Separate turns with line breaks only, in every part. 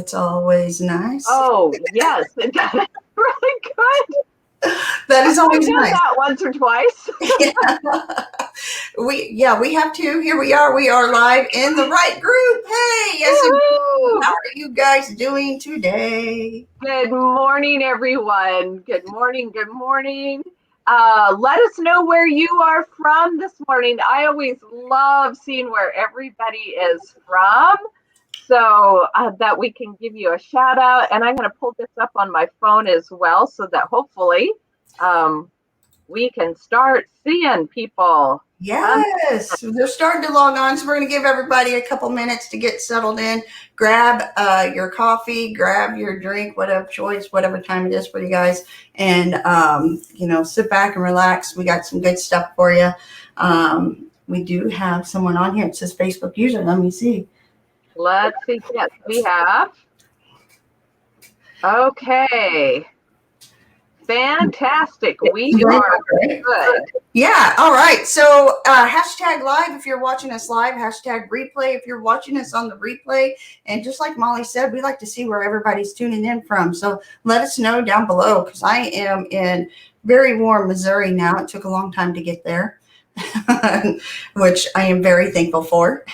It's always nice.
Oh, yes. That's really good.
That is always
I've done
nice.
that once or twice.
We have to. Here we are. We are live in the right group. Hey, yes, indeed. How
Woo-hoo!
are you guys doing today?
Good morning, everyone. Good morning. Good morning. Let us know where you are from this morning. I always love seeing where everybody is from so that we can give you a shout out. And I'm going to pull this up on my phone as well so that hopefully we can start seeing people.
Yes, they're starting to log on, so we're going to give everybody a couple minutes to get settled in. Grab your coffee, grab your drink, whatever choice, whatever time it is for you guys, and sit back and relax. We got some good stuff for you. We do have someone on here. It says Facebook user. Let me see.
Let's see. Yes, we have. Okay. Fantastic. We are good.
Yeah. All right. So hashtag live if you're watching us live, hashtag replay if you're watching us on the replay. And just like Molly said, we like to see where everybody's tuning in from. So let us know down below, because I am in very warm Missouri now. It took a long time to get there, which I am very thankful for.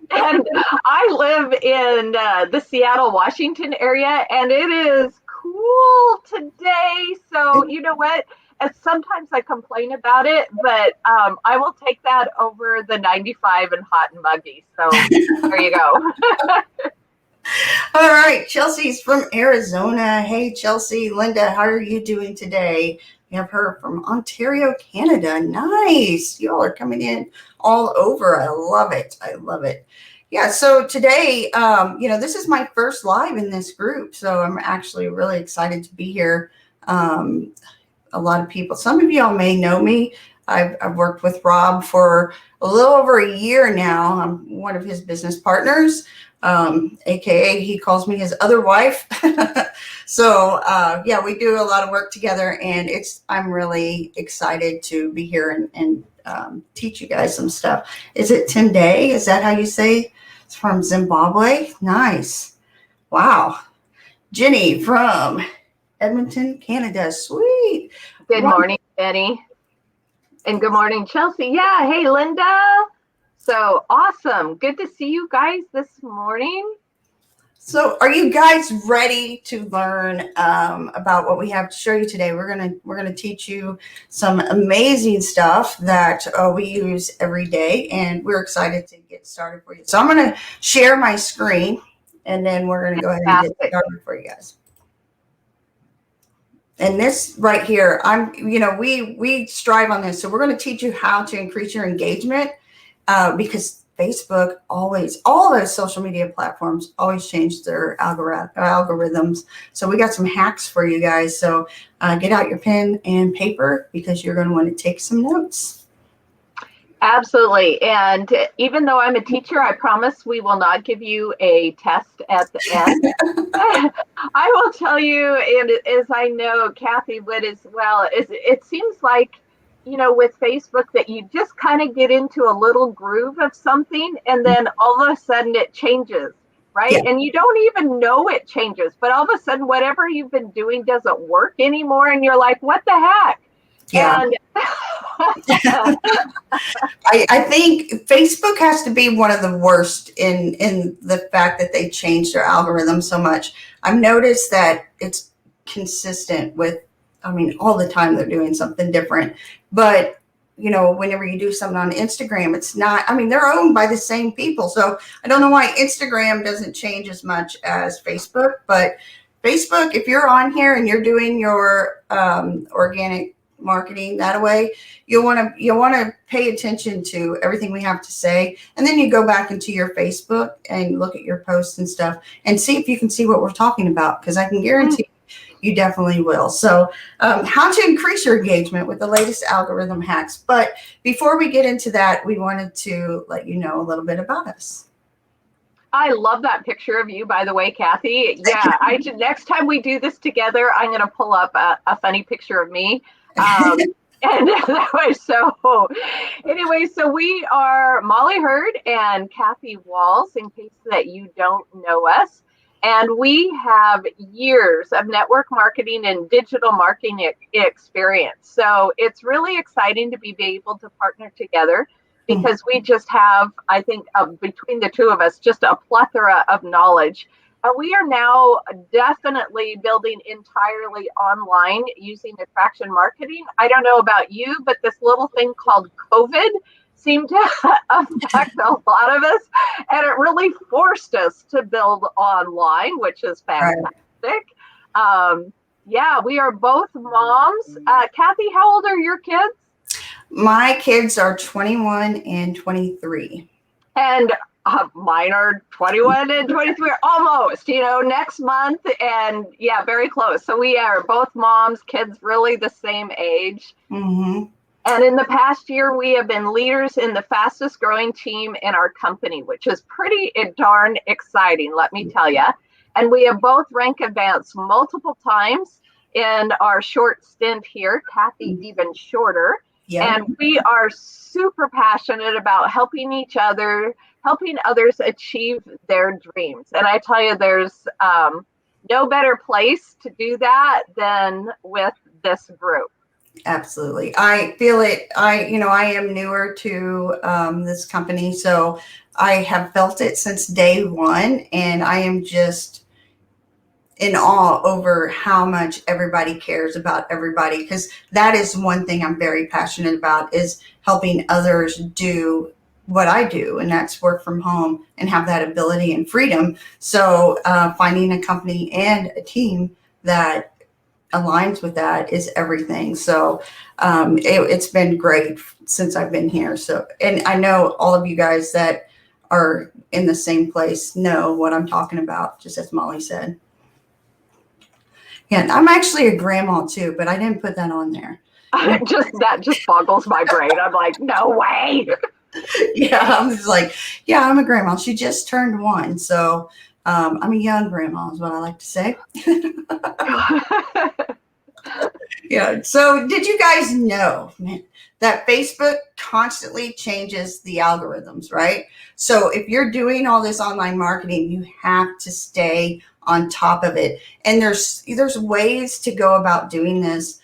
And I live in the Seattle, Washington area, and it is cool today. So you know what? Sometimes I complain about it, but I will take that over the 95 and hot and muggy. So there you go.
All right, Chelsea's from Arizona. Hey, Chelsea. Linda, how are you doing today? We have her from Ontario, Canada. Nice. You all are coming in all over. I love it. I love it. Yeah, so today, this is my first live in this group, so I'm actually really excited to be here. A lot of people, some of y'all may know me. I've worked with Rob for a little over a year now. I'm one of his business partners, AKA he calls me his other wife. So we do a lot of work together, and I'm really excited to be here and teach you guys some stuff. Is it Tende? Is that how you say? It's from Zimbabwe. Nice. Wow. Jenny from Edmonton, Canada. Sweet.
Good morning, Betty. And good morning, Chelsea. Yeah. Hey, Linda. So awesome. Good to see you guys this morning.
So are you guys ready to learn about what we have to show you today? We're gonna teach you some amazing stuff that we use every day, and we're excited to get started for you. So I'm gonna share my screen, and then we're gonna go ahead and get started for you guys. And this right here, we strive on this. So we're going to teach you how to increase your engagement because Facebook all those social media platforms always change their algorithms. So we got some hacks for you guys. So get out your pen and paper because you're going to want to take some notes.
Absolutely. And even though I'm a teacher, I promise we will not give you a test at the end. I will tell you, and as I know Kathy would as well, it seems like, with Facebook that you just kind of get into a little groove of something and then all of a sudden it changes, right? Yeah. And you don't even know it changes, but all of a sudden whatever you've been doing doesn't work anymore. And you're like, what the heck?
Yeah. And I think Facebook has to be one of the worst in the fact that they changed their algorithm so much. I've noticed that it's consistent with, all the time they're doing something different. But, whenever you do something on Instagram, it's not, they're owned by the same people. So I don't know why Instagram doesn't change as much as Facebook. But Facebook, if you're on here and you're doing your organic marketing that way, you'll want to pay attention to everything we have to say, and then you go back into your Facebook and look at your posts and stuff and see if you can see what we're talking about, because I can guarantee you definitely will. So how to increase your engagement with the latest algorithm hacks. But before we get into that, we wanted to let you know a little bit about us.
I love that picture of you, by the way, Kathy. Yeah, next time we do this together, I'm going to pull up a funny picture of me. And that was so. Anyway, so we are Molly Hurd and Kathy Walls, in case that you don't know us. And we have years of network marketing and digital marketing experience. So it's really exciting to be able to partner together because we just have, I think, between the two of us, just a plethora of knowledge. We are now definitely building entirely online using attraction marketing. I don't know about you, but this little thing called COVID seemed to affect a lot of us, and it really forced us to build online, which is fantastic. Yeah, we are both moms. Kathy, how old are your kids?
My kids are 21 and 23.
And mine are 21 and 23, almost, next month. And yeah, very close. So we are both moms, kids really the same age.
Mm-hmm.
And in the past year, we have been leaders in the fastest growing team in our company, which is pretty darn exciting, let me tell you. And we have both rank advanced multiple times in our short stint here, Kathy even shorter.
Yeah.
And we are super passionate about helping each other, helping others achieve their dreams. And I tell you, there's no better place to do that than with this group.
Absolutely. I feel it. I am newer to this company, so I have felt it since day one, and I am just in awe over how much everybody cares about everybody, because that is one thing I'm very passionate about, is helping others do what I do, and that's work from home and have that ability and freedom. So finding a company and a team that aligns with that is everything. So it's been great since I've been here. So, and I know all of you guys that are in the same place know what I'm talking about, just as Molly said. Yeah, I'm actually a grandma too, but I didn't put that on there.
That just boggles my brain. I'm like, no way.
Yeah, I'm just like, yeah, I'm a grandma. She just turned 1. So I'm a young grandma is what I like to say. Yeah. So did you guys know that Facebook constantly changes the algorithms, right? So if you're doing all this online marketing, you have to stay on top of it. And there's ways to go about doing this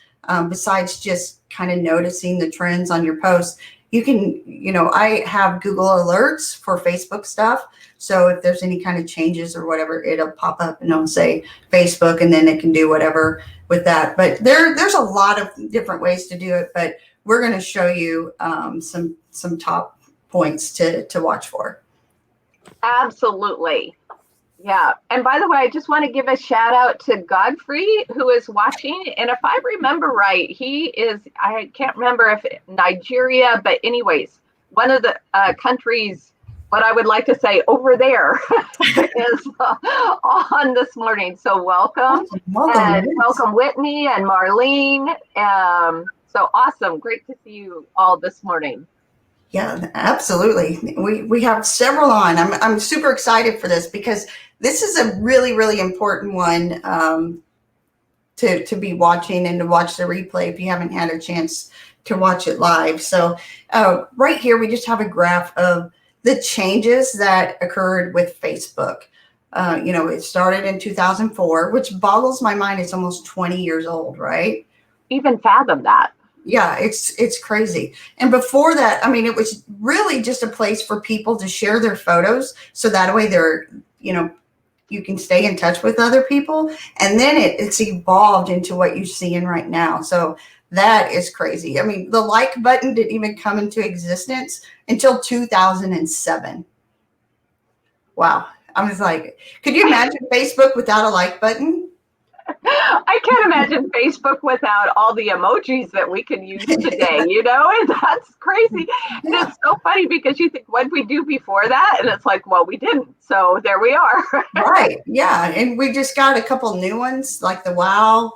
besides just kind of noticing the trends on your posts. You can, I have Google Alerts for Facebook stuff. So if there's any kind of changes or whatever, it'll pop up and it'll say Facebook, and then it can do whatever with that. But there's a lot of different ways to do it. But we're going to show you some top points to watch for.
Absolutely. Yeah. And by the way, I just want to give a shout out to Godfrey, who is watching. And if I remember right, he is, I can't remember if Nigeria, but anyways, one of the countries, what I would like to say over there is on this morning. So welcome. And welcome Whitney and Marlene. So awesome. Great to see you all this morning.
Yeah, absolutely. We have several on. I'm super excited for this because this is a really, really important one to be watching and to watch the replay if you haven't had a chance to watch it live. So right here, we just have a graph of the changes that occurred with Facebook. It started in 2004, which boggles my mind. It's almost 20 years old, right?
Even fathom that.
Yeah, it's crazy. And before that, I mean, it was really just a place for people to share their photos. So that way they're, you can stay in touch with other people. And then it's evolved into what you're seeing right now. So that is crazy. I mean, the like button didn't even come into existence until 2007. Wow. I was like, could you imagine Facebook without a like button?
I can't imagine Facebook without all the emojis that we can use today, and that's crazy. And it's so funny because you think, what did we do before that? And it's like, well, we didn't. So there we are.
Right. Yeah. And we just got a couple new ones, like the wow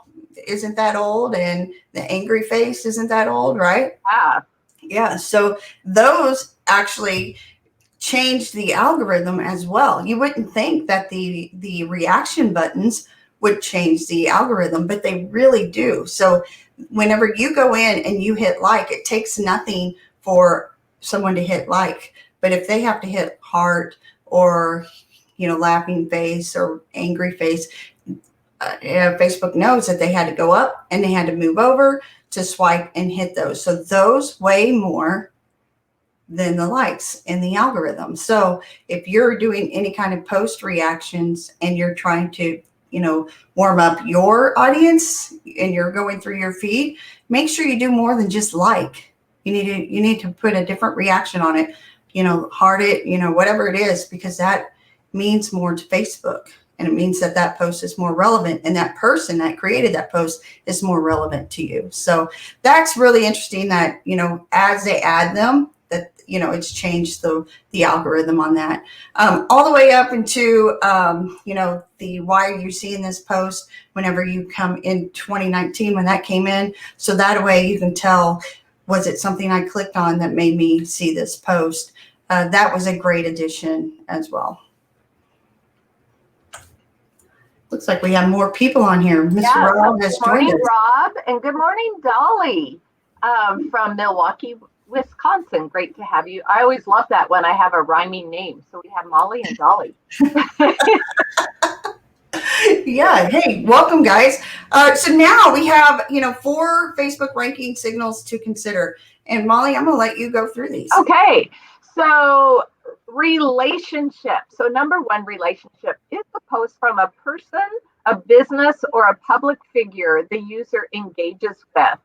isn't that old, and the angry face isn't that old, right?
Yeah.
Yeah. So those actually changed the algorithm as well. You wouldn't think that the reaction buttons would change the algorithm, but they really do. So whenever you go in and you hit like, it takes nothing for someone to hit like. But if they have to hit heart or, laughing face or angry face, Facebook knows that they had to go up and they had to move over to swipe and hit those. So those weigh more than the likes in the algorithm. So if you're doing any kind of post reactions and you're trying to, warm up your audience and you're going through your feed, make sure you do more than just like. You need to put a different reaction on it, heart it, whatever it is, because that means more to Facebook. And it means that post is more relevant, and that person that created that post is more relevant to you. So that's really interesting that, as they add them, that, it's changed the algorithm on that. All the way up into, the why are you seeing this post whenever you come in 2019 when that came in. So that way you can tell, was it something I clicked on that made me see this post? That was a great addition as well. Looks like we have more people on here. Mr.
Yeah,
Rob has joined us.
Good morning, Rob, and good morning, Dolly, from Milwaukee, Wisconsin. Great to have you. I always love that when I have a rhyming name. So we have Molly and Dolly.
Yeah. Hey, welcome, guys. So now we have, 4 Facebook ranking signals to consider. And Molly, I'm going to let you go through these.
Okay. So relationship. So number 1, relationship is a post from a person, a business, or a public figure the user engages with.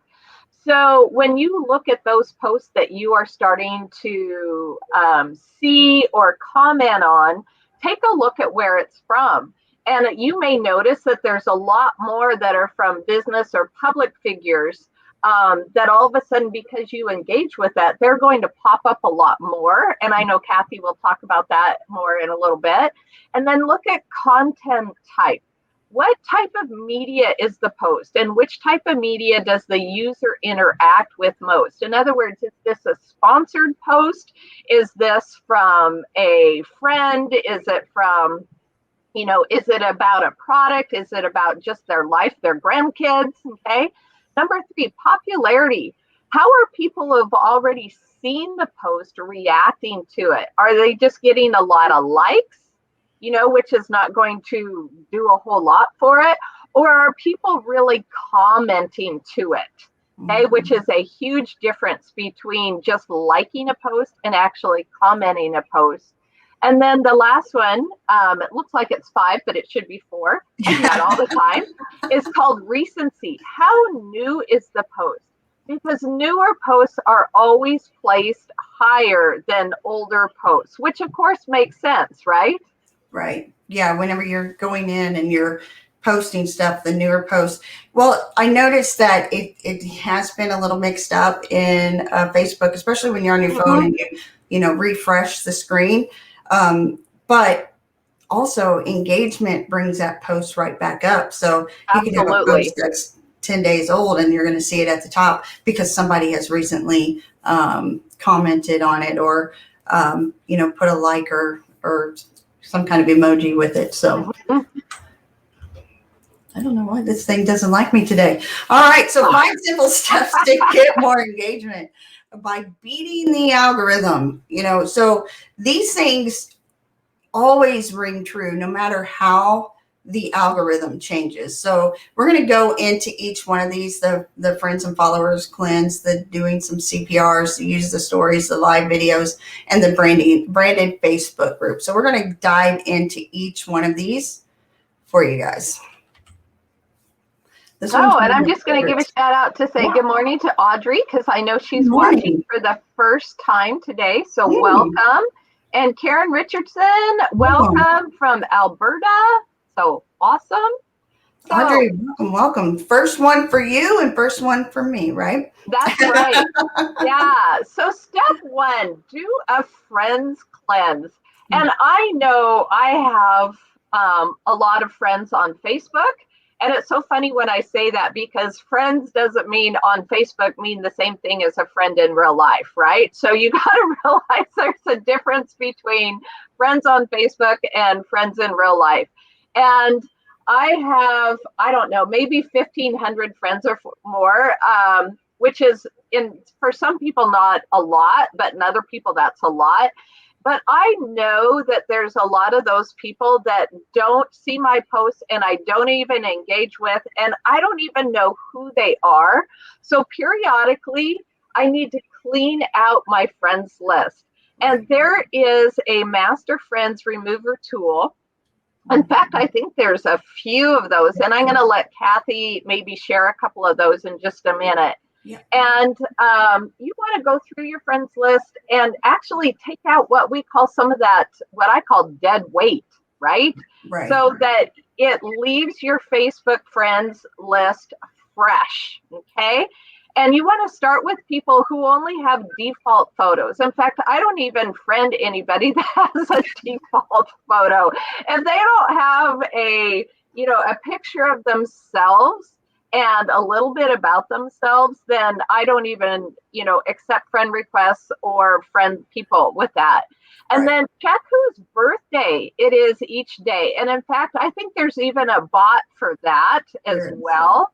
So when you look at those posts that you are starting to see or comment on, take a look at where it's from. And you may notice that there's a lot more that are from business or public figures that all of a sudden, because you engage with that, they're going to pop up a lot more. And I know Kathy will talk about that more in a little bit. And then look at content type. What type of media is the post, and which type of media does the user interact with most? In other words, is this a sponsored post? Is this from a friend? Is it from, is it about a product? Is it about just their life, their grandkids? Okay. Number 3, popularity. How are people who have already seen the post reacting to it? Are they just getting a lot of likes, which is not going to do a whole lot for it? Or are people really commenting to it? Okay, which is a huge difference between just liking a post and actually commenting a post. And then the last one, it looks like it's 5, but it should be 4. I do that all the time. Is called recency. How new is the post? Because newer posts are always placed higher than older posts, which of course makes sense, right?
Right. Yeah. Whenever you're going in and you're posting stuff, the newer posts. Well, I noticed that it has been a little mixed up in Facebook, especially when you're on your phone and you refresh the screen. But also engagement brings that post right back up. So you can have a post that's 10 days old and you're going to see it at the top because somebody has recently commented on it or, put a like or some kind of emoji with it. So I don't know why this thing doesn't like me today. All right. So 5 simple steps to get more engagement by beating the algorithm. So these things always ring true no matter how the algorithm changes. So we're going to go into each one of these, the friends and followers cleanse, the doing some CPRs, the use the stories, the live videos, and the branded Facebook group. So we're going to dive into each one of these for you guys.
And I'm just going to give a shout out to say good morning to Audrey, because I know she's watching for the first time today. So welcome. And Karen Richardson, welcome from Alberta. So awesome. So,
Audrey, welcome. First one for you and first one for me, right?
That's right. Yeah. So step 1, do a friends cleanse. And I know I have a lot of friends on Facebook. And it's so funny when I say that because friends doesn't mean on Facebook mean the same thing as a friend in real life, right? So you got to realize there's a difference between friends on Facebook and friends in real life. And I have, I don't know, maybe 1,500 friends or more, which is for some people not a lot, but in other people that's a lot. But I know that there's a lot of those people that don't see my posts and I don't even engage with, and I don't even know who they are. So periodically, I need to clean out my friends list. And there is a master friends remover tool. In fact, I think there's a few of those, and I'm going to let Kathy maybe share a couple of those in just a minute.
Yeah.
And you want to go through your friends list and actually take out what we call some of that, what I call dead weight, right?
Right.
So that it leaves your Facebook friends list fresh, okay? And you want to start with people who only have default photos. In fact, I don't even friend anybody that has a default photo. If they don't have a picture of themselves and a little bit about themselves, then I don't even, accept friend requests or friend people with that. And then check whose birthday it is each day. And in fact, I think there's even a bot for that as well.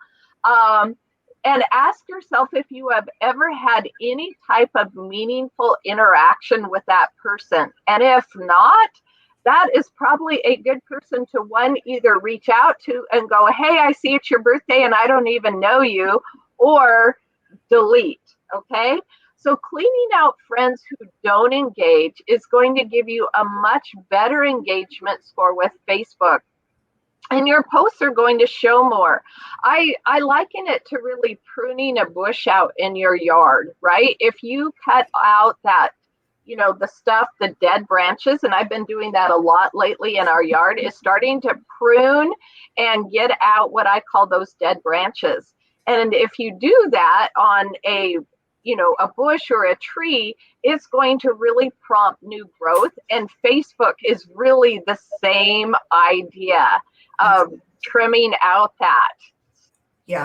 And ask yourself if you have ever had any type of meaningful interaction with that person. And if not, that is probably a good person to either reach out to and go, hey, I see it's your birthday and I don't even know you, or delete, okay? So cleaning out friends who don't engage is going to give you a much better engagement score with Facebook. And your posts are going to show more. I liken it to really pruning a bush out in your yard, right? If you cut out that, the stuff, the dead branches, and I've been doing that a lot lately in our yard, is starting to prune and get out what I call those dead branches. And if you do that on a bush or a tree, it's going to really prompt new growth. And Facebook is really the same idea of trimming out that.
Yeah,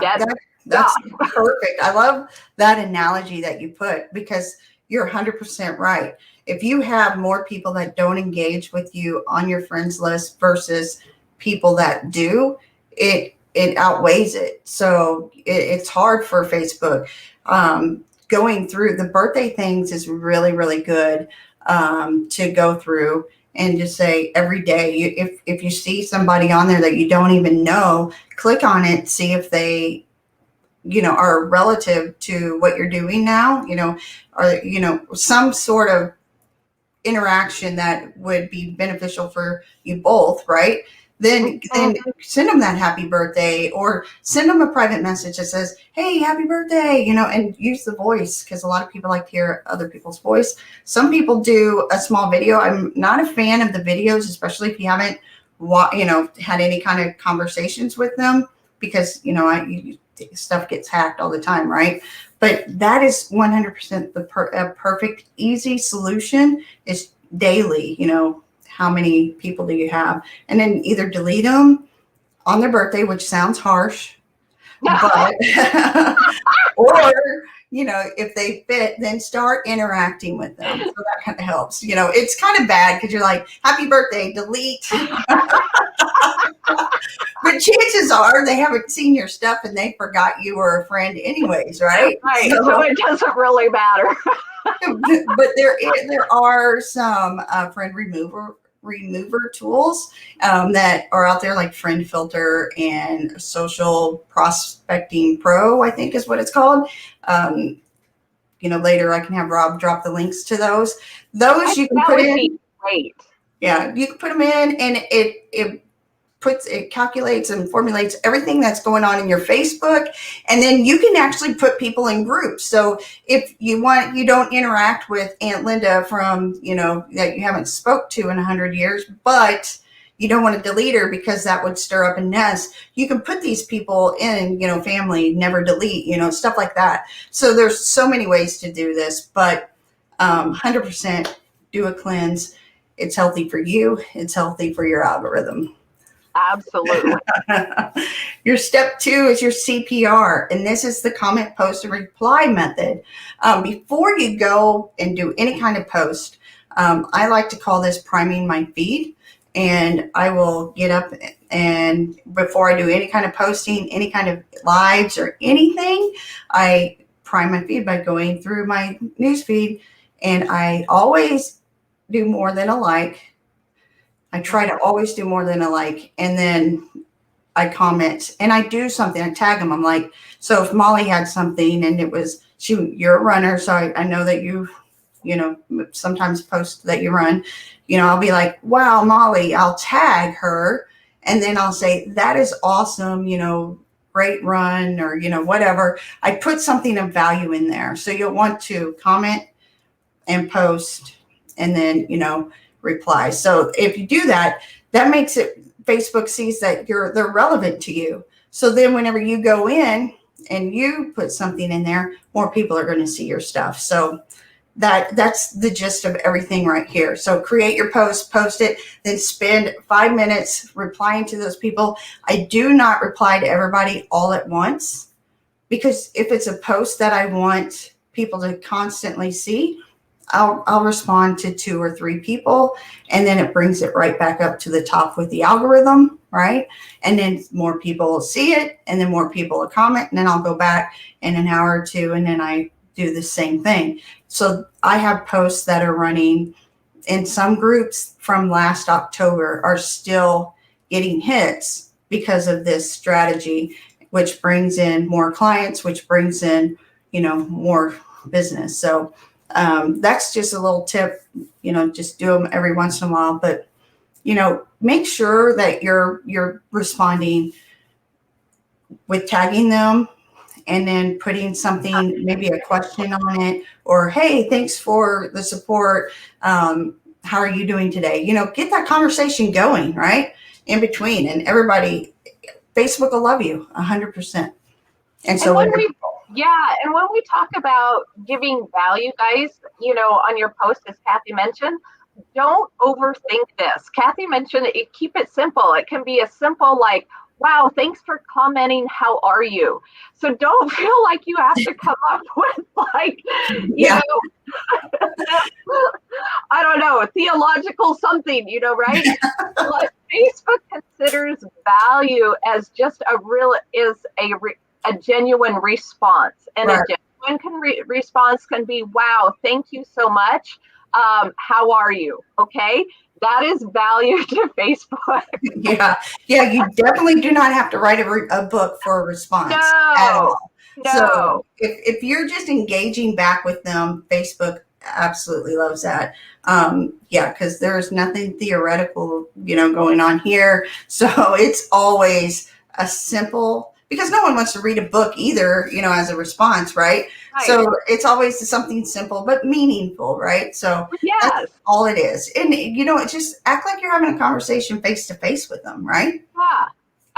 that's perfect. I love that analogy that you put, because you're 100% right. If you have more people that don't engage with you on your friends list versus people that do, it outweighs it. So it's hard for Facebook. Going through the birthday things is really, really good to go through and just say every day, if you see somebody on there that you don't even know, click on it, see if they, are relative to what you're doing now, or, some sort of interaction that would be beneficial for you both, right? Then send them that happy birthday, or send them a private message that says, hey, happy birthday, and use the voice, because a lot of people like to hear other people's voice. Some people do a small video. I'm not a fan of the videos, especially if you haven't, had any kind of conversations with them, because, stuff gets hacked all the time, right? But that is 100% the perfect, easy solution is daily, how many people do you have? And then either delete them on their birthday, which sounds harsh, but, or, if they fit, then start interacting with them. So that kind of helps. It's kind of bad because you're like, happy birthday, delete. But chances are they haven't seen your stuff and they forgot you were a friend anyways, right?
Right. So it doesn't really matter.
But there are some friend remover tools that are out there, like Friend Filter and Social Prospecting Pro, I think is what it's called. Later I can have Rob drop the links to those. Those you can put in.
Great.
Yeah, you can put them in, and it calculates and formulates everything that's going on in your Facebook. And then you can actually put people in groups. So if you don't interact with Aunt Linda from, that you haven't spoke to in 100 years, but you don't want to delete her because that would stir up a nest. You can put these people in, family, never delete, stuff like that. So there's so many ways to do this, but 100% do a cleanse. It's healthy for you. It's healthy for your algorithm.
Absolutely.
Your step 2 is your CPR, and this is the comment, post, and reply method. Before you go and do any kind of post, I like to call this priming my feed, and I will get up And before I do any kind of posting, any kind of lives or anything, I prime my feed by going through my news feed, and I always do more than a like. I try to always do more than a like, and then I comment and I do something. I tag them. I'm like, so if Molly had something and it was you're a runner, so I know that sometimes post that you run. I'll be like, wow, Molly. I'll tag her, and then I'll say that is awesome. Great run, or whatever. I put something of value in there, so you'll want to comment and post, and then reply. So if you do that, that makes it Facebook sees that they're relevant to you. So then whenever you go in and you put something in there, more people are going to see your stuff. So that's the gist of everything right here. So create your post, post it, then spend 5 minutes replying to those people. I do not reply to everybody all at once, because if it's a post that I want people to constantly see, I'll respond to 2 or 3 people, and then it brings it right back up to the top with the algorithm, right? And then more people will see it, and then more people will comment, and then I'll go back in an hour or 2, and then I do the same thing. So I have posts that are running in some groups from last October are still getting hits because of this strategy, which brings in more clients, which brings in, more business. So that's just a little tip, just do them every once in a while, but, make sure that you're responding with tagging them, and then putting something, maybe a question on it, or, hey, thanks for the support. How are you doing today? Get that conversation going, right? In between, and everybody, Facebook will love you 100%. And so
and when we talk about giving value, guys, on your post, as Kathy mentioned, don't overthink this. Kathy mentioned it, keep it simple. It can be as simple like, wow, thanks for commenting. How are you? So don't feel like you have to come up with
yeah.
I don't know, theological something, right? But Facebook considers value as just a genuine response, and
Right.
a genuine response can be, wow, thank you so much. How are you? Okay. That is value to Facebook.
Yeah. You definitely do not have to write a book for a response at all.
No.
So if you're just engaging back with them, Facebook absolutely loves that. Because there's nothing theoretical, going on here. So it's always a simple, because no one wants to read a book either, as a response, right?
Right.
So it's always something simple but meaningful, right? So
yes,
that's all it is. And it's just act like you're having a conversation face to face with them, right?
yeah,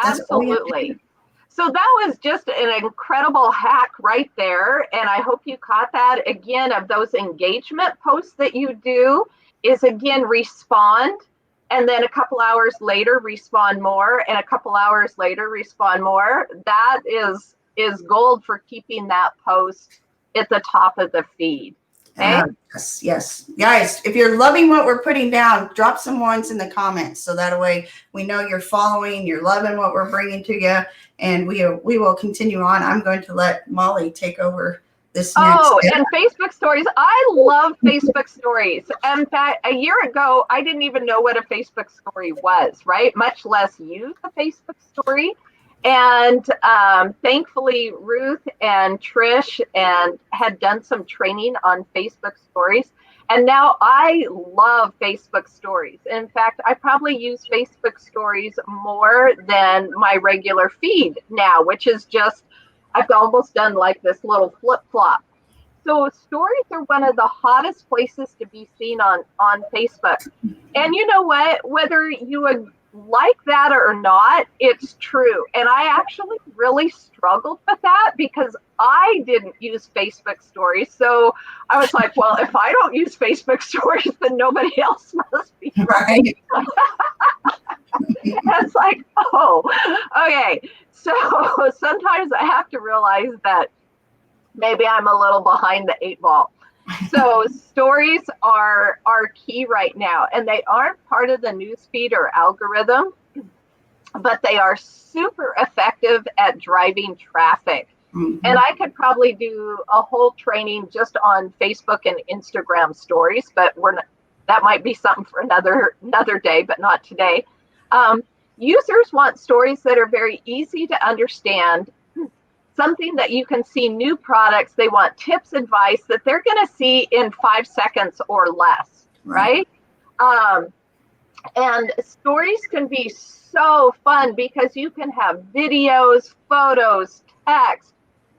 That's all you have to
absolutely.
do.
So that was just an incredible hack right there. And I hope you caught that. Again, of those engagement posts that you do is, again, respond. And then a couple hours later, respond more. And a couple hours later, respond more. That is gold for keeping that post at the top of the feed. Okay?
Yes. Guys, if you're loving what we're putting down, drop some ones in the comments, so that way we know you're following, you're loving what we're bringing to you, and we will continue on. I'm going to let Molly take over this next.
Oh, and Facebook stories. I love Facebook stories. In fact, a year ago, I didn't even know what a Facebook story was, right? Much less use a Facebook story. And thankfully, Ruth and Trish had done some training on Facebook stories. And now I love Facebook stories. In fact, I probably use Facebook stories more than my regular feed now, which is just, I've almost done like this little flip-flop. So stories are one of the hottest places to be seen on Facebook. And you know what? Whether you like that or not, it's true. And I actually really struggled with that because I didn't use Facebook stories. So I was like, well, if I don't use Facebook stories, then nobody else must be.
Right.
It's like, oh, okay. So sometimes I have to realize that maybe I'm a little behind the 8 ball. So stories are key right now, and they aren't part of the newsfeed or algorithm. but they are super effective at driving traffic. And I could probably do a whole training just on Facebook and Instagram stories, but that might be something for another day, but not today. Users want stories that are very easy to understand, something that you can see new products. They want tips, advice that they're going to see in 5 seconds or less, right? And stories can be so fun because you can have videos, photos, text,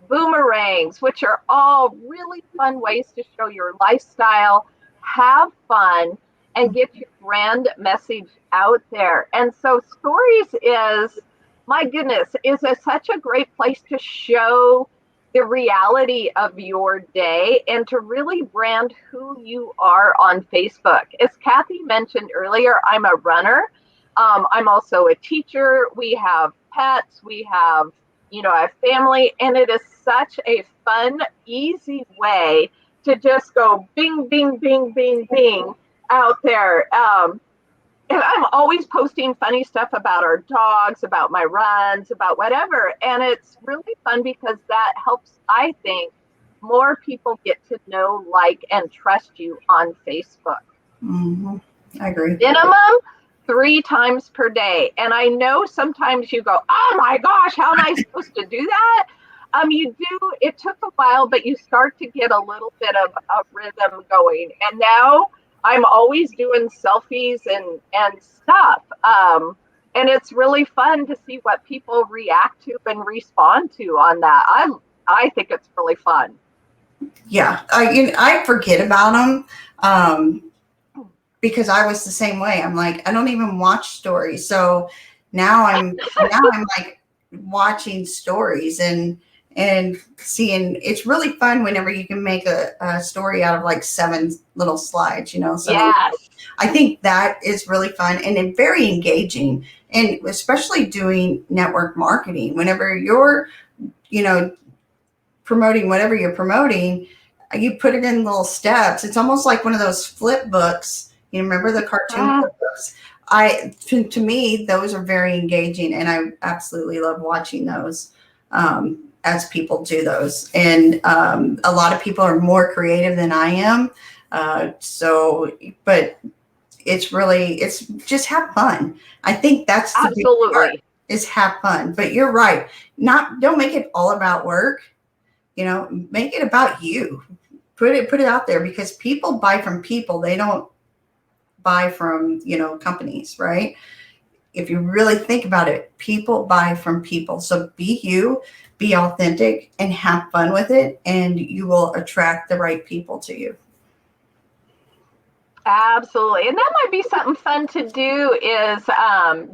boomerangs, which are all really fun ways to show your lifestyle, have fun, and get your brand message out there. And so stories is, my goodness, is such a great place to show the reality of your day and to really brand who you are on Facebook. As Kathy mentioned earlier, I'm a runner. I'm also a teacher. We have pets. We have, a family. And it is such a fun, easy way to just go bing, bing, bing, bing, bing out there. And I'm always posting funny stuff about our dogs, about my runs, about whatever. And it's really fun because that helps, I think, more people get to know, like, and trust you on Facebook.
I agree.
Minimum 3 times per day. And I know sometimes you go, oh my gosh, how am I supposed to do that? You do, it took a while, but you start to get a little bit of a rhythm going. And now I'm always doing selfies and stuff. And it's really fun to see what people react to and respond to on that. I think it's really fun.
Yeah, I forget about them because I was the same way. I'm like, I don't even watch stories. So now I'm like watching stories and seeing. It's really fun whenever you can make a story out of like 7 little slides, So
yes.
I think that is really fun and very engaging, and especially doing network marketing. Whenever you're, promoting whatever you're promoting, you put it in little steps. It's almost like one of those flip books. You remember the cartoon flip books? To me, those are very engaging, and I absolutely love watching those as people do those. And a lot of people are more creative than I am. But it's just have fun. I think that's the big part, is have fun. But you're right. Don't make it all about work. Make it about you. Put it out there, because people buy from people. They don't buy from, companies, right? If you really think about it, people buy from people. So be you, be authentic, and have fun with it, and you will attract the right people to you.
Absolutely. And that might be something fun to do is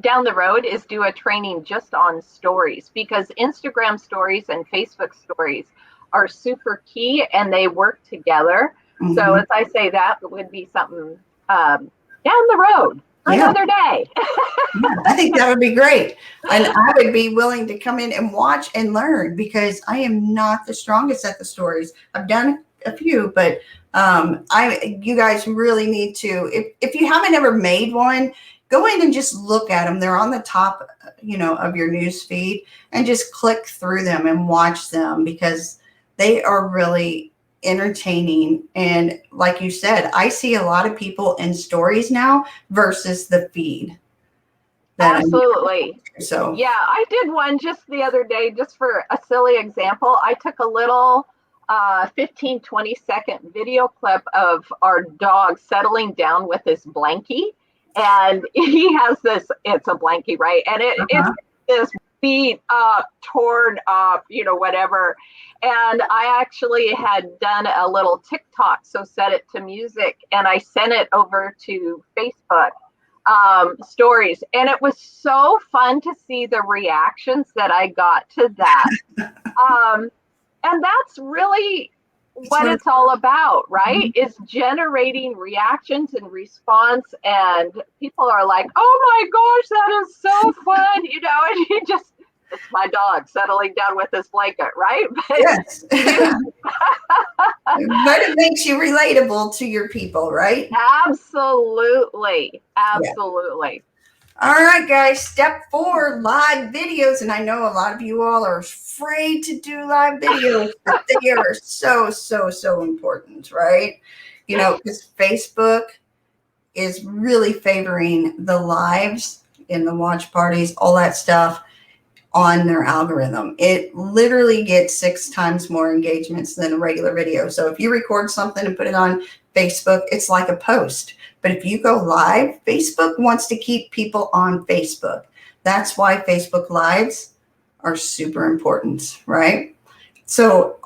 down the road is do a training just on stories, because Instagram stories and Facebook stories are super key and they work together. So as I say, that would be something down the road for another day.
I think that would be great. And I would be willing to come in and watch and learn, because I am not the strongest at the stories. I've done a few, but you guys really need to, if you haven't ever made one, go in and just look at them. They're on the top, of your news feed, and just click through them and watch them, because they are really entertaining. And like you said, I see a lot of people in stories now versus the feed.
Absolutely.
So
yeah, I did one just the other day, just for a silly example. I took a little 15-20 second video clip of our dog settling down with his blankie, and he has this, it's a blankie, right? And it's this beat up, torn up, whatever. And I actually had done a little TikTok, so set it to music, and I sent it over to Facebook stories. And it was so fun to see the reactions that I got to that. And that's really what it's all about, right? Is generating reactions and response. And people are like, oh my gosh, that is so fun, and you just, it's my dog settling down with this blanket, right? But,
yes. But it makes you relatable to your people, right?
Absolutely. Absolutely.
All right, guys. Step 4, live videos. And I know a lot of you all are afraid to do live videos, but they are so, so, so important, right? You know, because Facebook is really favoring the lives in the watch parties, all that stuff on their algorithm. It literally gets 6 times more engagements than a regular video. So if you record something and put it on Facebook, it's like a post. But if you go live, Facebook wants to keep people on Facebook. That's why Facebook Lives are super important, right? So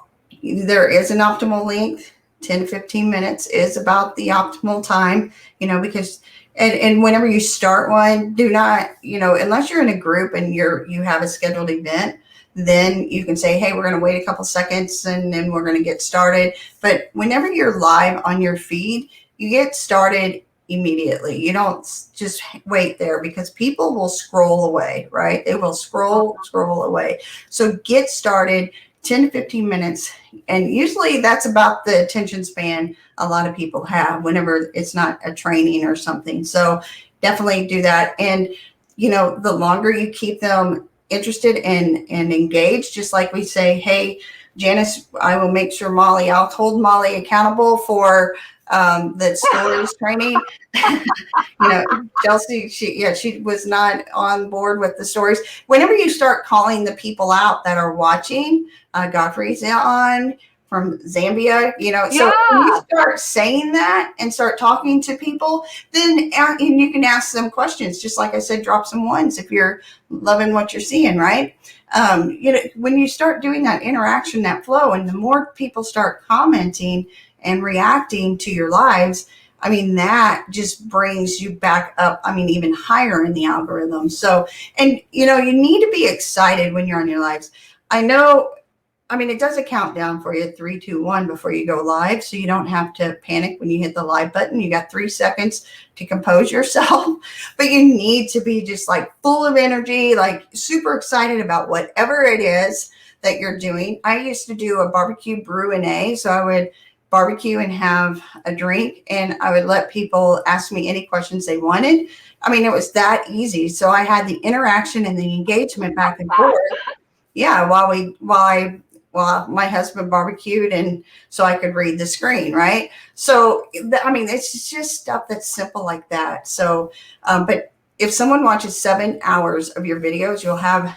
there is an optimal length. 10 to 15 minutes is about the optimal time, because and whenever you start one, do not, unless you're in a group and you have a scheduled event, then you can say, hey, we're going to wait a couple seconds and then we're going to get started. But whenever you're live on your feed, you get started immediately. You don't just wait there, because people will scroll away, right? They will scroll away. So get started. 10 to 15 minutes. And usually that's about the attention span a lot of people have whenever it's not a training or something. So definitely do that. And, the longer you keep them interested and engaged, just like we say, hey, Janice, I will make sure I'll hold Molly accountable for the stories training. Chelsea, she was not on board with the stories. Whenever you start calling the people out that are watching, Godfrey's on from Zambia, so when you start saying that and start talking to people, then and you can ask them questions. Just like I said, drop some ones if you're loving what you're seeing, right? When you start doing that interaction, that flow, and the more people start commenting and reacting to your lives, that just brings you back up, even higher in the algorithm. So, and, you need to be excited when you're on your lives. I know, it does a countdown for you, 3, 2, 1 before you go live. So you don't have to panic when you hit the live button. You got 3 seconds to compose yourself, but you need to be just like full of energy, like super excited about whatever it is that you're doing. I used to do a barbecue brew and a, so I would barbecue and have a drink, and I would let people ask me any questions they wanted. It was that easy. So I had the interaction and the engagement back and forth. Yeah, while my husband barbecued, and so I could read the screen, right? So it's just stuff that's simple like that. So, but if someone watches 7 hours of your videos, you'll have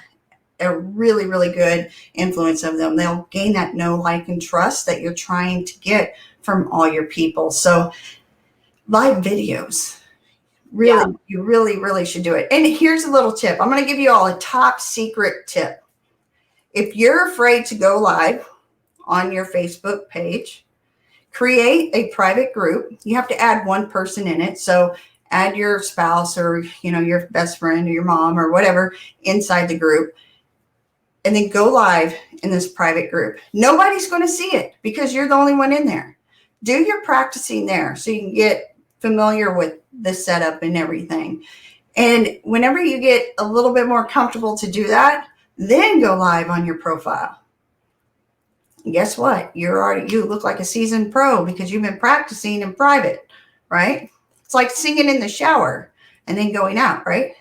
a really, really good influence of them. They'll gain that know, like, and trust that you're trying to get from all your people. So live videos, really, you really, really should do it. And here's a little tip. I'm going to give you all a top secret tip. If you're afraid to go live on your Facebook page, create a private group. You have to add one person in it. So add your spouse or, your best friend or your mom or whatever inside the group, and then go live in this private group. Nobody's going to see it because you're the only one in there. Do your practicing there so you can get familiar with the setup and everything. And whenever you get a little bit more comfortable to do that, then go live on your profile. And guess what? You look like a seasoned pro because you've been practicing in private, right? It's like singing in the shower and then going out, right?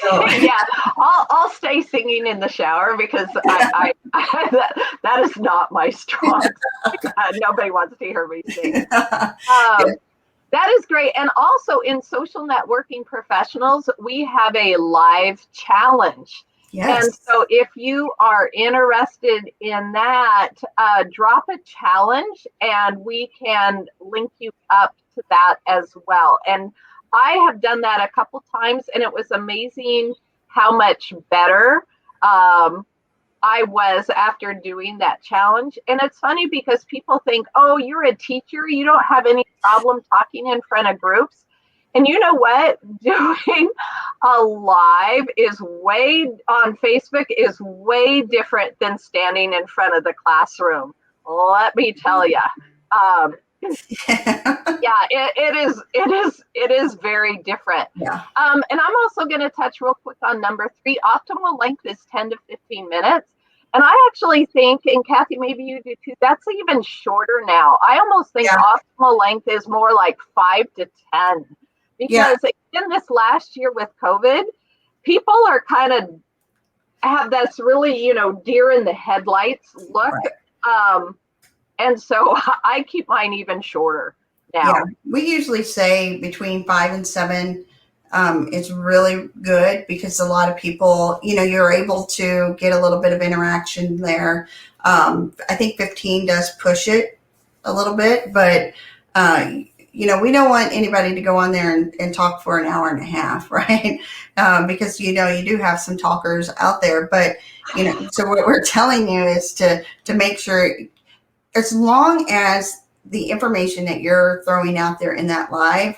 So. Yeah, I'll stay singing in the shower because that is not my strong. Nobody wants to hear me sing. That is great. And also in Social Networking Professionals, we have a live challenge. Yes. And so if you are interested in that, drop a challenge and we can link you up to that as well. And I have done that a couple times, and it was amazing how much better I was after doing that challenge. And it's funny because people think, oh, you're a teacher, you don't have any problem talking in front of groups. And you know what? Doing a live on Facebook is way different than standing in front of the classroom. Let me tell you. Yeah, it is very different.
Yeah.
And I'm also going to touch real quick on number 3. Optimal length is 10 to 15 minutes. And I actually think, and Kathy, maybe you do too, that's even shorter now. I almost think optimal length is more like 5 to 10.
Yeah.
because in this last year with COVID, people are kind of have this really, deer in the headlights look.
Right.
And so I keep mine even shorter now.
Yeah. We usually say between 5 and 7 is really good because a lot of people, you're able to get a little bit of interaction there. I think 15 does push it a little bit, but we don't want anybody to go on there and talk for an hour and a half, right? Because you do have some talkers out there, but so what we're telling you is to make sure, as long as the information that you're throwing out there in that live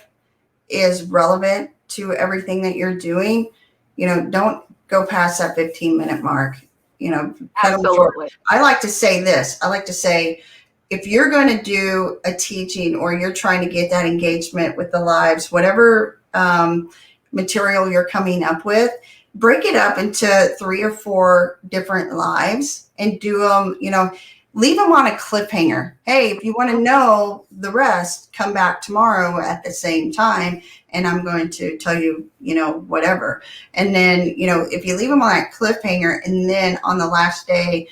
is relevant to everything that you're doing, don't go past that 15-minute mark. Cut them short.
Absolutely.
I like to say this. I like to say, if you're going to do a teaching or you're trying to get that engagement with the lives, whatever material you're coming up with, break it up into 3 or 4 different lives and do them, leave them on a cliffhanger. Hey, if you want to know the rest, come back tomorrow at the same time, and I'm going to tell you, whatever. And then, if you leave them on that cliffhanger, and then on the last day,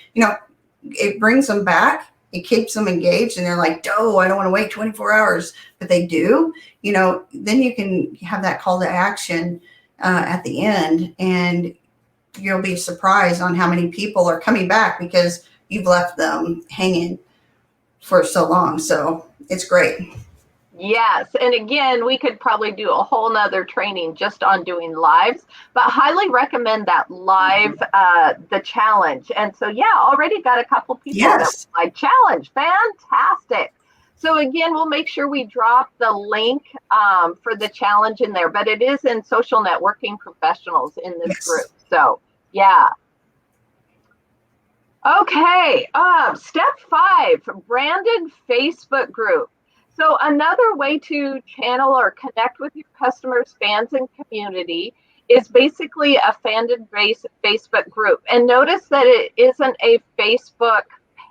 it brings them back. It keeps them engaged, and they're like, "Oh, I don't want to wait 24 hours," but they do. Then you can have that call to action at the end, and you'll be surprised on how many people are coming back because you've left them hanging for so long. So it's great.
Yes. And again, we could probably do a whole nother training just on doing lives, but highly recommend that live, the challenge. And so, yeah, already got a couple people
Yes.
that like challenge. Fantastic. So again, we'll make sure we drop the link for the challenge in there, but it is in Social Networking Professionals in this group. So yeah. Okay. Step 5, branded Facebook group. So another way to channel or connect with your customers, fans, and community is basically a fan-based Facebook group. And notice that it isn't a Facebook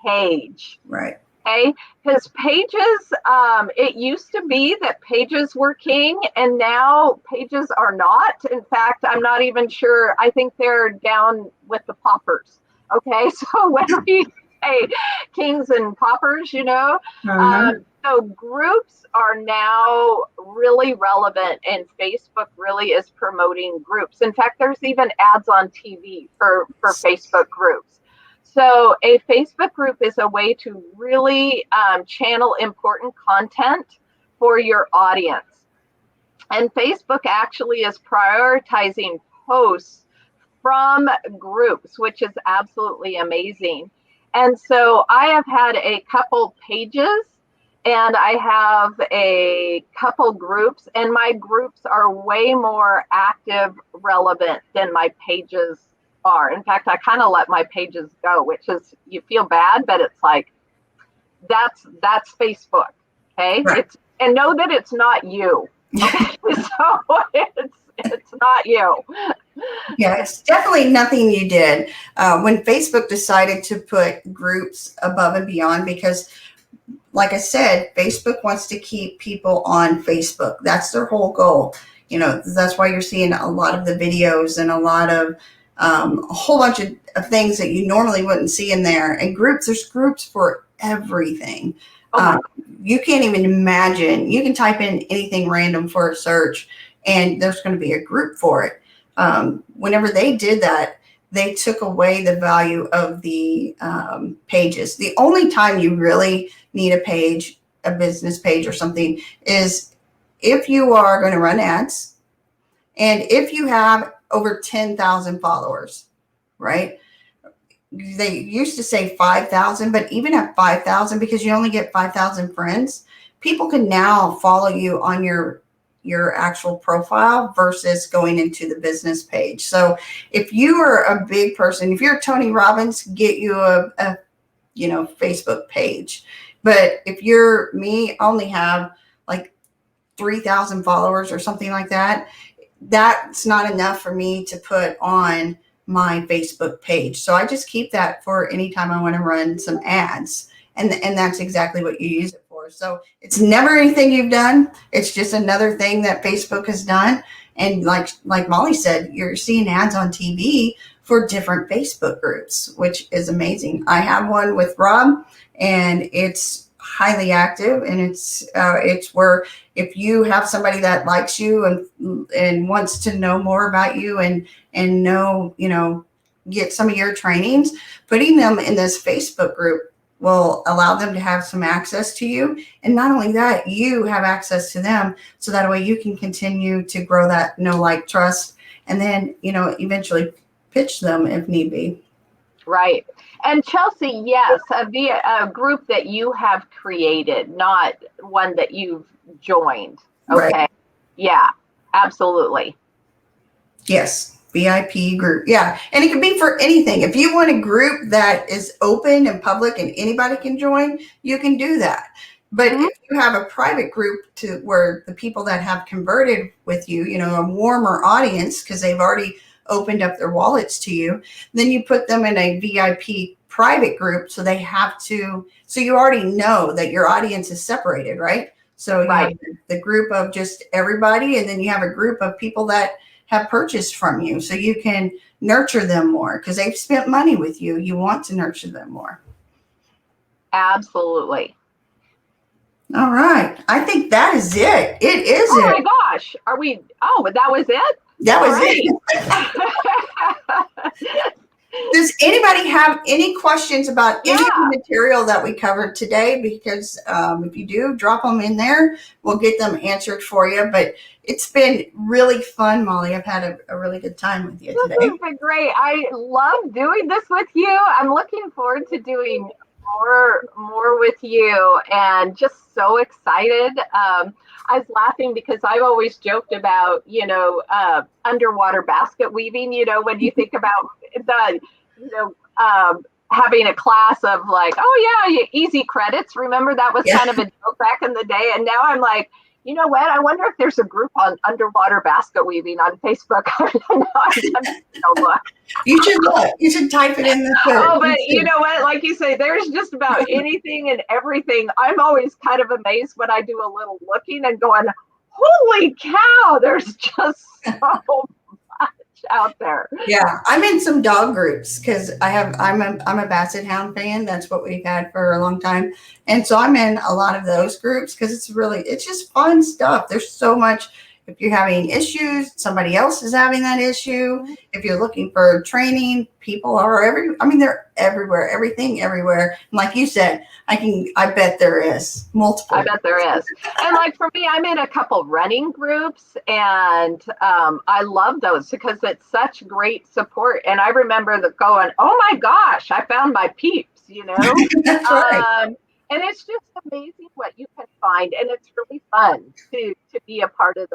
page.
Right.
Okay, because pages, it used to be that pages were king, and now pages are not. In fact, I'm not even sure. I think they're down with the paupers. Okay, so when we say kings and paupers, so groups are now really relevant, and Facebook really is promoting groups. In fact, there's even ads on TV for Facebook groups. So a Facebook group is a way to really channel important content for your audience. And Facebook actually is prioritizing posts from groups, which is absolutely amazing. And so I have had a couple pages and I have a couple groups, and my groups are way more active, relevant than my pages are. In fact, I kind of let my pages go, which is, you feel bad, but it's like, that's Facebook. Okay.
Right.
And know that it's not you. Okay. So it's not you.
Yeah, it's definitely nothing you did. When Facebook decided to put groups above and beyond, because like I said, Facebook wants to keep people on Facebook. That's their whole goal. That's why you're seeing a lot of the videos and a lot of a whole bunch of things that you normally wouldn't see in there. And groups, there's groups for everything. You can't even imagine. You can type in anything random for a search, and there's going to be a group for it. Whenever they did that, they took away the value of the pages. The only time you really need a page, a business page or something, is if you are going to run ads and if you have over 10,000 followers, right? They used to say 5,000, but even at 5,000, because you only get 5,000 friends, people can now follow you on your actual profile versus going into the business page. So if you are a big person, if you're Tony Robbins, get you a Facebook page. But if you're me, I only have like 3,000 followers or something like that. That's not enough for me to put on my Facebook page. So I just keep that for anytime I want to run some ads. And that's exactly what you use it for. for. So it's never anything you've done. It's just another thing that Facebook has done. And like Molly said, you're seeing ads on TV for different Facebook groups, which is amazing. I have one with Rob, and it's highly active, and it's where if you have somebody that likes you and wants to know more about you and know, get some of your trainings, putting them in this Facebook group will allow them to have some access to you. And not only that, you have access to them. So that way you can continue to grow that know, like, trust, and then, eventually pitch them if need be.
Right. And Chelsea, yes, a group that you have created, not one that you've joined. Okay.
Right.
Yeah, absolutely.
Yes. VIP group. Yeah. And it can be for anything. If you want a group that is open and public and anybody can join, you can do that. But if you have a private group to where the people that have converted with you, a warmer audience because they've already opened up their wallets to you, then you put them in a VIP private group. So you already know that your audience is separated, right? So you have the group of just everybody, and then you have a group of people that have purchased from you, so you can nurture them more because they've spent money with you. You want to nurture them more.
Absolutely.
All right. I think that is it. It is
it. Oh my gosh. Are we? Oh, that was it?
That was it. Does anybody have any questions about any of the material that we covered today? Because if you do, drop them in there. We'll get them answered for you. But it's been really fun, Molly. I've had a really good time with you today.
This has been great. I love doing this with you. I'm looking forward to doing more with you, and just so excited. I was laughing because I've always joked about, underwater basket weaving, when you think about having a class of like, oh yeah, easy credits. Remember that was kind of a joke back in the day. And now I'm like, you know what? I wonder if there's a group on underwater basket weaving on Facebook.
You should look. You should type it in the search.
Oh, but you know what? Like you say, there's just about anything and everything. I'm always kind of amazed when I do a little looking and going, holy cow, there's just so much out there.
Yeah, I'm in some dog groups because I'm a Basset Hound fan. That's what we've had for a long time, and so I'm in a lot of those groups because it's just fun stuff. There's so much. If you're having issues, somebody else is having that issue. If you're looking for training, people are they're everywhere, everything everywhere. And like you said, I bet there is multiple.
I bet there is. And like for me, I'm in a couple running groups, and I love those because it's such great support. And I remember going, oh my gosh, I found my peeps,
That's right.
And it's just amazing what you can find, and it's really fun to be a part of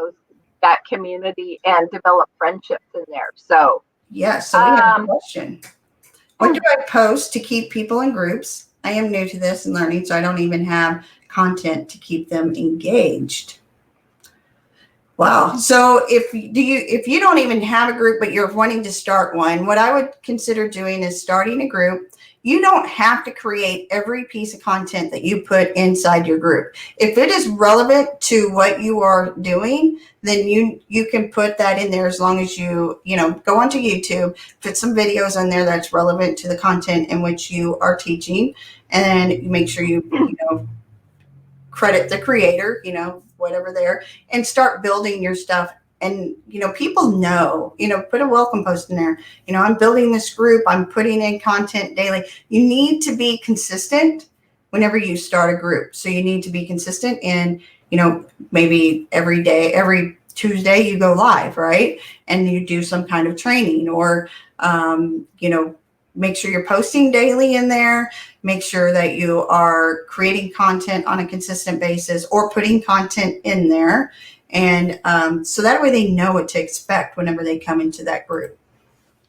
that community and develop friendships in there. So
yes, so we have a question. What do I post to keep people in groups? I am new to this and learning, so I don't even have content to keep them engaged. Wow. So if you don't even have a group, but you're wanting to start one, what I would consider doing is starting a group. You don't have to create every piece of content that you put inside your group. If it is relevant to what you are doing, then you can put that in there as long as you go onto YouTube, put some videos on there that's relevant to the content in which you are teaching, and then you make sure you credit the creator, whatever there, and start building your stuff. And, people know, put a welcome post in there. I'm building this group. I'm putting in content daily. You need to be consistent whenever you start a group. So you need to be consistent in, maybe every day, every Tuesday you go live, right? And you do some kind of training or, make sure you're posting daily in there. Make sure that you are creating content on a consistent basis or putting content in there. And so that way they know what to expect whenever they come into that group.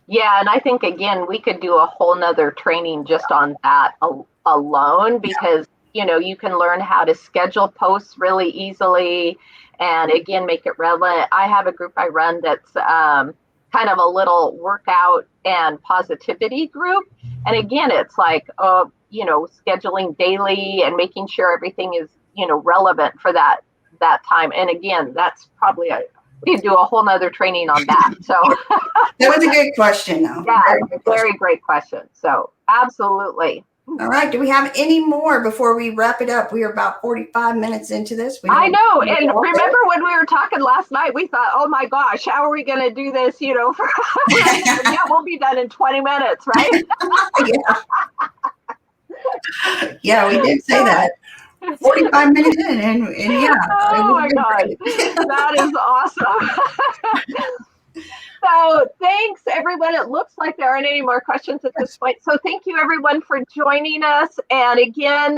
Yeah. And I think, again, we could do a whole nother training just on that alone because, you can learn how to schedule posts really easily and, again, make it relevant. I have a group I run that's kind of a little workout and positivity group. And, again, it's like, scheduling daily and making sure everything is relevant for that time. And again, that's probably we could do a whole nother training on that. So
that was a good question, though.
Yeah,
Very,
very great question. So absolutely.
All right. Do we have any more before we wrap it up? We are about 45 minutes into this.
I know. And remember when we were talking last night, we thought, oh my gosh, how are we going to do this? Yeah, we'll be done in 20 minutes, right?
Yeah, we did say that. 45 minutes in, and yeah.
Oh my God, that is awesome. So thanks, everyone. It looks like there aren't any more questions at this point. So thank you, everyone, for joining us. And again,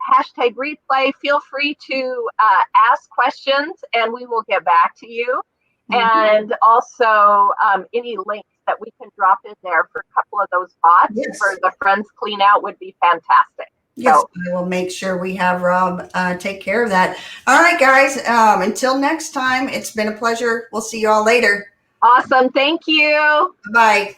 hashtag replay. Feel free to ask questions, and we will get back to you. Mm-hmm. And also any links that we can drop in there for a couple of those bots for the Friends Clean Out would be fantastic.
Yes, so, I will make sure we have Rob take care of that. All right, guys. Until next time, it's been a pleasure. We'll see you all later.
Awesome. Thank you.
Bye.